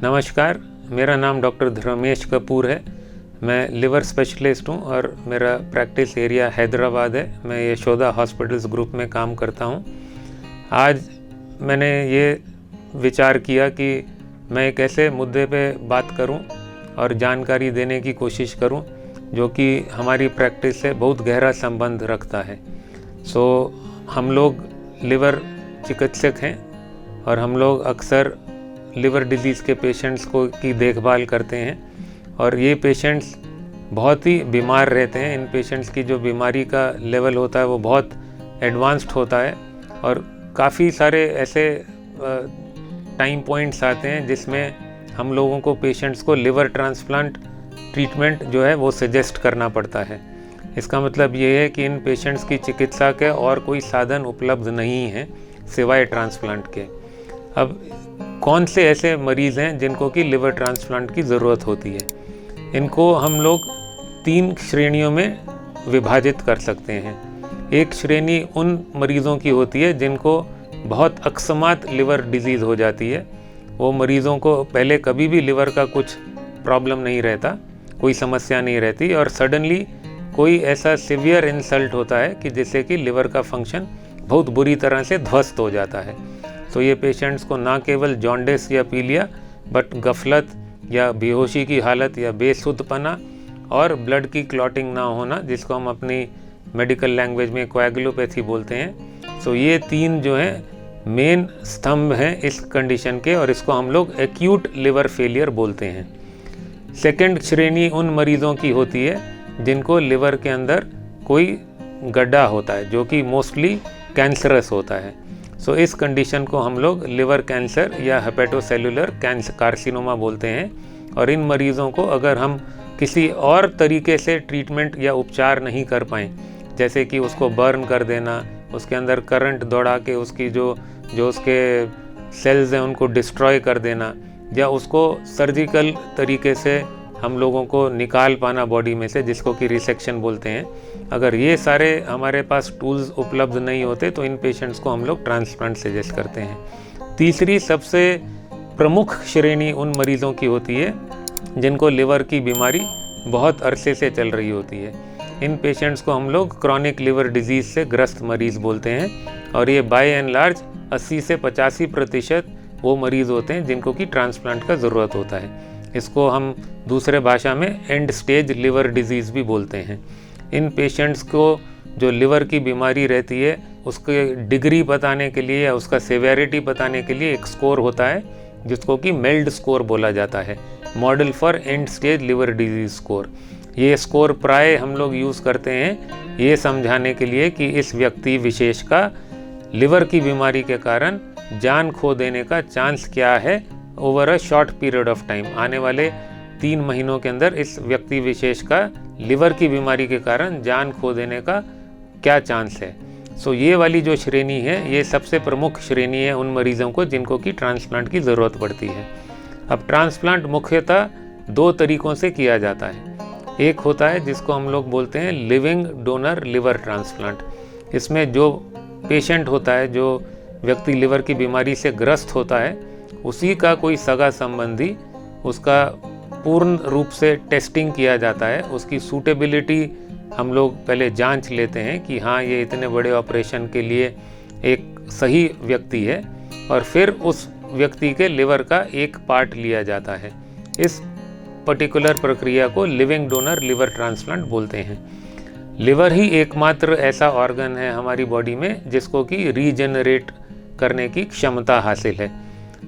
नमस्कार, मेरा नाम डॉक्टर धर्मेश कपूर है। मैं लिवर स्पेशलिस्ट हूँ और मेरा प्रैक्टिस एरिया हैदराबाद है। मैं यशोदा हॉस्पिटल्स ग्रुप में काम करता हूँ। आज मैंने ये विचार किया कि मैं एक ऐसे मुद्दे पे बात करूँ और जानकारी देने की कोशिश करूँ जो कि हमारी प्रैक्टिस से बहुत गहरा संबंध रखता है। हम लोग लिवर चिकित्सक हैं और हम लोग अक्सर लिवर डिजीज़ के पेशेंट्स की देखभाल करते हैं और ये पेशेंट्स बहुत ही बीमार रहते हैं। इन पेशेंट्स की जो बीमारी का लेवल होता है वो बहुत एडवांस्ड होता है और काफ़ी सारे ऐसे टाइम पॉइंट्स आते हैं जिसमें हम लोगों को पेशेंट्स को लिवर ट्रांसप्लांट ट्रीटमेंट जो है वो सजेस्ट करना पड़ता है। इसका मतलब ये है कि इन पेशेंट्स की चिकित्सा के और कोई साधन उपलब्ध नहीं है सिवाय ट्रांसप्लांट के। अब कौन से ऐसे मरीज़ हैं जिनको कि लिवर ट्रांसप्लांट की ज़रूरत होती है? इनको हम लोग 3 श्रेणियों में विभाजित कर सकते हैं। एक श्रेणी उन मरीज़ों की होती है जिनको बहुत अकस्मात लिवर डिजीज़ हो जाती है। वो मरीज़ों को पहले कभी भी लिवर का कुछ प्रॉब्लम नहीं रहता, कोई समस्या नहीं रहती और सडनली कोई ऐसा सिवियर इंसल्ट होता है कि जिससे कि लिवर का फंक्शन बहुत बुरी तरह से ध्वस्त हो जाता है। तो ये पेशेंट्स को ना केवल जॉन्डिस या पीलिया बट गफलत या बेहोशी की हालत या बेसुधपना और ब्लड की क्लॉटिंग ना होना, जिसको हम अपनी मेडिकल लैंग्वेज में कोएगुलोपैथी बोलते हैं। ये 3 जो हैं मेन स्तंभ हैं इस कंडीशन के और इसको हम लोग एक्यूट लिवर फेलियर बोलते हैं। सेकंड श्रेणी उन मरीज़ों की होती है जिनको लिवर के अंदर कोई गड्ढा होता है जो कि मोस्टली कैंसरस होता है। इस कंडीशन को हम लोग लिवर कैंसर या हेपेटोसेलुलर कार्सिनोमा बोलते हैं और इन मरीज़ों को अगर हम किसी और तरीके से ट्रीटमेंट या उपचार नहीं कर पाएँ, जैसे कि उसको बर्न कर देना, उसके अंदर करंट दौड़ा के उसकी जो उसके सेल्स हैं उनको डिस्ट्रॉय कर देना, या उसको सर्जिकल तरीके से हम लोगों को निकाल पाना बॉडी में से, जिसको कि रिसेक्शन बोलते हैं, अगर ये सारे हमारे पास टूल्स उपलब्ध नहीं होते तो इन पेशेंट्स को हम लोग ट्रांसप्लांट सजेस्ट करते हैं। तीसरी सबसे प्रमुख श्रेणी उन मरीज़ों की होती है जिनको लिवर की बीमारी बहुत अरसे से चल रही होती है। इन पेशेंट्स को हम लोग क्रॉनिक लिवर डिजीज़ से ग्रस्त मरीज़ बोलते हैं और ये बाय एंड लार्ज 80 से 85% वो मरीज़ होते हैं जिनको कि ट्रांसप्लांट का ज़रूरत होता है। इसको हम दूसरे भाषा में एंड स्टेज लिवर डिजीज़ भी बोलते हैं। इन पेशेंट्स को जो लिवर की बीमारी रहती है उसके डिग्री बताने के लिए या उसका सेवेरिटी बताने के लिए एक स्कोर होता है जिसको कि मेल्ड स्कोर बोला जाता है, model for and stage liver disease score. ये स्कोर प्राय हम लोग यूज़ करते हैं ये समझाने के लिए कि इस व्यक्ति विशेष का लिवर की बीमारी के कारण जान खो देने का चांस क्या है over a short period of time. आने वाले 3 महीनों के अंदर इस व्यक्ति विशेष का लिवर की बीमारी के कारण जान खो देने का क्या चांस है। ये वाली जो श्रेणी है ये सबसे प्रमुख श्रेणी है उन मरीज़ों को जिनको कि ट्रांसप्लांट की ज़रूरत पड़ती है। अब ट्रांसप्लांट मुख्यतः 2 तरीक़ों से किया जाता है। एक होता है जिसको हम लोग बोलते हैं लिविंग डोनर लिवर ट्रांसप्लांट। इसमें जो पेशेंट होता है, जो व्यक्ति लिवर की बीमारी से ग्रस्त होता है, उसी का कोई सगा संबंधी उसका पूर्ण रूप से टेस्टिंग किया जाता है। उसकी सूटेबिलिटी हम लोग पहले जांच लेते हैं कि हाँ ये इतने बड़े ऑपरेशन के लिए एक सही व्यक्ति है और फिर उस व्यक्ति के लिवर का एक पार्ट लिया जाता है। इस पर्टिकुलर प्रक्रिया को लिविंग डोनर लिवर ट्रांसप्लांट बोलते हैं। लिवर ही एकमात्र ऐसा ऑर्गन है हमारी बॉडी में जिसको कि रीजेनरेट करने की क्षमता हासिल है।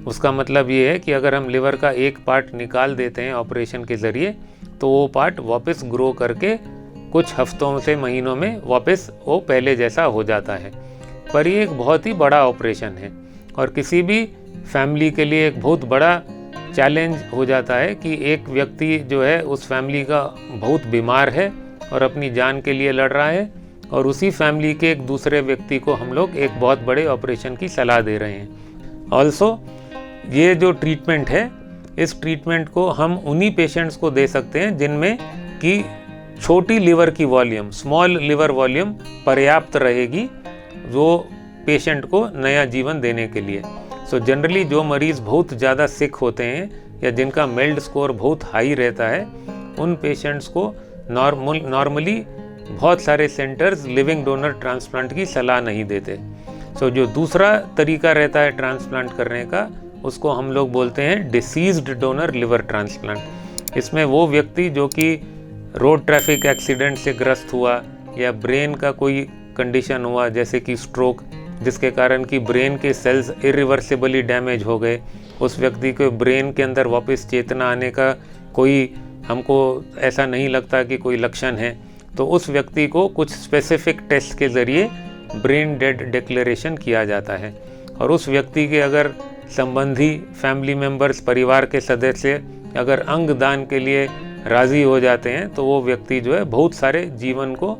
उसका मतलब ये है कि अगर हम लिवर का एक पार्ट निकाल देते हैं ऑपरेशन के ज़रिए तो वो पार्ट वापस ग्रो करके कुछ हफ्तों से महीनों में वापस वो पहले जैसा हो जाता है। पर ये एक बहुत ही बड़ा ऑपरेशन है और किसी भी फैमिली के लिए एक बहुत बड़ा चैलेंज हो जाता है कि एक व्यक्ति जो है उस फैमिली का बहुत बीमार है और अपनी जान के लिए लड़ रहा है और उसी फैमिली के एक दूसरे व्यक्ति को हम लोग एक बहुत बड़े ऑपरेशन की सलाह दे रहे हैं। ऑल्सो ये जो ट्रीटमेंट है, इस ट्रीटमेंट को हम उन्हीं पेशेंट्स को दे सकते हैं जिनमें कि छोटी लिवर की वॉल्यूम, स्मॉल लिवर वॉल्यूम पर्याप्त रहेगी वो पेशेंट को नया जीवन देने के लिए। सो जनरली जो मरीज़ बहुत ज़्यादा सिक होते हैं या जिनका मेल्ड स्कोर बहुत हाई रहता है, उन पेशेंट्स को नॉर्मली बहुत सारे सेंटर्स लिविंग डोनर ट्रांसप्लांट की सलाह नहीं देते। सो जो दूसरा तरीका रहता है ट्रांसप्लांट करने का, उसको हम लोग बोलते हैं डिसीज्ड डोनर लिवर ट्रांसप्लांट। इसमें वो व्यक्ति जो कि रोड ट्रैफिक एक्सीडेंट से ग्रस्त हुआ या ब्रेन का कोई कंडीशन हुआ जैसे कि स्ट्रोक, जिसके कारण कि ब्रेन के सेल्स इरिवर्सिबली डैमेज हो गए, उस व्यक्ति को ब्रेन के अंदर वापस चेतना आने का कोई हमको ऐसा नहीं लगता कि कोई लक्षण है, तो उस व्यक्ति को कुछ स्पेसिफिक टेस्ट के ज़रिए ब्रेन डेड डिक्लेरेशन किया जाता है। और उस व्यक्ति के अगर संबंधी, फैमिली मेंबर्स, परिवार के सदस्य अगर अंग दान के लिए राज़ी हो जाते हैं तो वो व्यक्ति जो है बहुत सारे जीवन को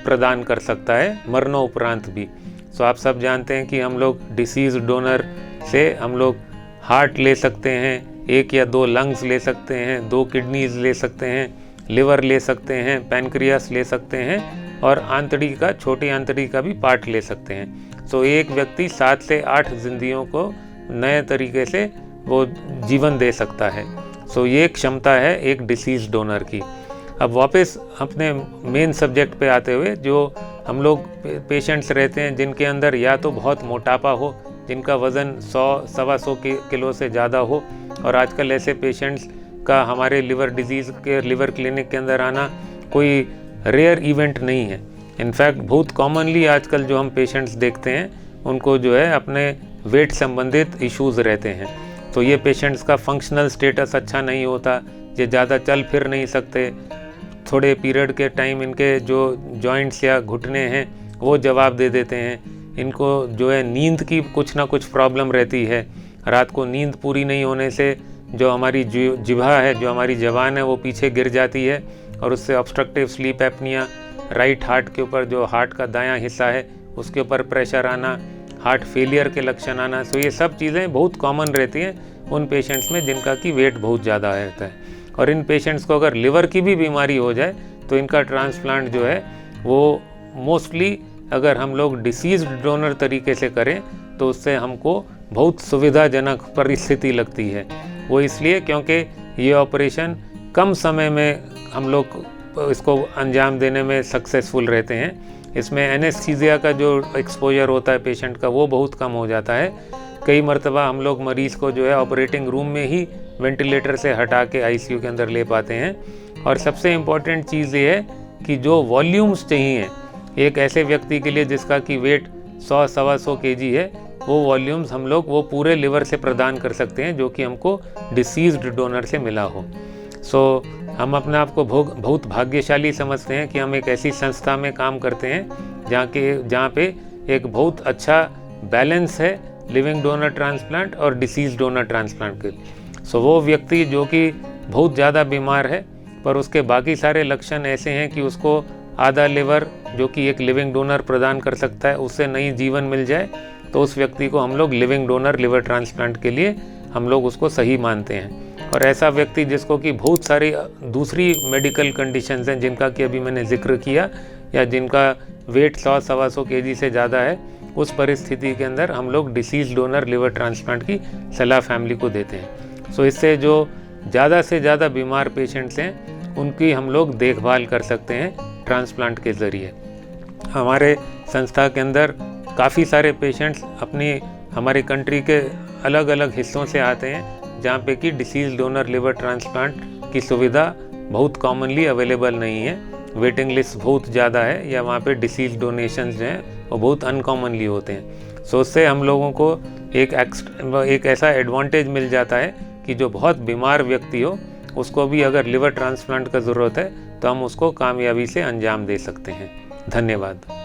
प्रदान कर सकता है मरणोपरांत भी। सो आप सब जानते हैं कि हम लोग डिसीज डोनर से हम लोग हार्ट ले सकते हैं, 1 या 2 लंग्स ले सकते हैं, 2 किडनीज ले सकते हैं, लिवर ले सकते हैं, पैनक्रियास ले सकते हैं और आंतड़ी का, छोटी आंतड़ी का भी पार्ट ले सकते हैं। सो एक व्यक्ति 7 से 8 जिंदगियों को नए तरीके से वो जीवन दे सकता है। सो ये क्षमता है एक डिसीज डोनर की। अब वापस अपने मेन सब्जेक्ट पे आते हुए, जो हम लोग पेशेंट्स रहते हैं जिनके अंदर या तो बहुत मोटापा हो, जिनका वज़न 100-125 किलो से ज़्यादा हो, और आजकल ऐसे पेशेंट्स का हमारे लिवर डिजीज़ के लिवर क्लिनिक के अंदर आना कोई रेयर इवेंट नहीं है। इनफैक्ट बहुत कॉमनली आजकल जो हम पेशेंट्स देखते हैं उनको जो है अपने वेट संबंधित इश्यूज़ रहते हैं। तो ये पेशेंट्स का फंक्शनल स्टेटस अच्छा नहीं होता, ये ज़्यादा चल फिर नहीं सकते, थोड़े पीरियड के टाइम इनके जो जॉइंट्स या घुटने हैं वो जवाब दे देते हैं, इनको जो है नींद की कुछ ना कुछ प्रॉब्लम रहती है, रात को नींद पूरी नहीं होने से जो हमारी जिह्वा है, जो हमारी ज़बान है वो पीछे गिर जाती है और उससे obstructive sleep apnoea, right heart के ऊपर जो हार्ट का दायां हिस्सा है उसके ऊपर प्रेशर आना, हार्ट फेलियर के लक्षण आना। सो ये सब चीज़ें बहुत कॉमन रहती हैं उन पेशेंट्स में जिनका कि वेट बहुत ज़्यादा रहता है। और इन पेशेंट्स को अगर लिवर की भी बीमारी हो जाए तो इनका ट्रांसप्लांट जो है वो मोस्टली अगर हम लोग डिसीज डोनर तरीके से करें तो उससे हमको बहुत सुविधाजनक परिस्थिति लगती है। वो इसलिए क्योंकि ये ऑपरेशन कम समय में हम लोग इसको अंजाम देने में सक्सेसफुल रहते हैं। इसमें एनेस्थीसिया का जो एक्सपोजर होता है पेशेंट का वो बहुत कम हो जाता है। कई मरतबा हम लोग मरीज़ को जो है ऑपरेटिंग रूम में ही वेंटिलेटर से हटा के आईसीयू के अंदर ले पाते हैं। और सबसे इम्पॉर्टेंट चीज़ ये है कि जो वॉल्यूम्स चाहिए एक ऐसे व्यक्ति के लिए जिसका कि वेट 100-125 केजी है, वो वॉल्यूम्स हम लोग वो पूरे लिवर से प्रदान कर सकते हैं जो कि हमको डिसीज्ड डोनर से मिला हो। सो हम अपने आप को बहुत भाग्यशाली समझते हैं कि हम एक ऐसी संस्था में काम करते हैं जहाँ पे एक बहुत अच्छा बैलेंस है लिविंग डोनर ट्रांसप्लांट और डिसीज डोनर ट्रांसप्लांट के। सो वो व्यक्ति जो कि बहुत ज़्यादा बीमार है पर उसके बाकी सारे लक्षण ऐसे हैं कि उसको आधा लिवर जो कि एक लिविंग डोनर प्रदान कर सकता है उससे नई जीवन मिल जाए, तो उस व्यक्ति को हम लोग लिविंग डोनर लिवर ट्रांसप्लांट के लिए हम लोग उसको सही मानते हैं। और ऐसा व्यक्ति जिसको कि बहुत सारी दूसरी मेडिकल कंडीशंस हैं जिनका कि अभी मैंने जिक्र किया, या जिनका वेट 100-125 केजी से ज़्यादा है, उस परिस्थिति के अंदर हम लोग डिसीज डोनर लिवर ट्रांसप्लांट की सलाह फैमिली को देते हैं। सो इससे जो ज़्यादा से ज़्यादा बीमार पेशेंट्स हैं उनकी हम लोग देखभाल कर सकते हैं ट्रांसप्लांट के ज़रिए। हमारे संस्था के अंदर काफ़ी सारे पेशेंट्स हमारी कंट्री के अलग अलग हिस्सों से आते हैं जहाँ पे कि डिसीज डोनर लिवर ट्रांसप्लांट की सुविधा बहुत कॉमनली अवेलेबल नहीं है, वेटिंग लिस्ट बहुत ज़्यादा है, या वहाँ पे डिसीज डोनेशंस जो हैं वो बहुत अनकॉमनली होते हैं। सो उससे हम लोगों को एक ऐसा एडवांटेज मिल जाता है कि जो बहुत बीमार व्यक्ति हो उसको भी अगर लिवर ट्रांसप्लांट का ज़रूरत है तो हम उसको कामयाबी से अंजाम दे सकते हैं। धन्यवाद।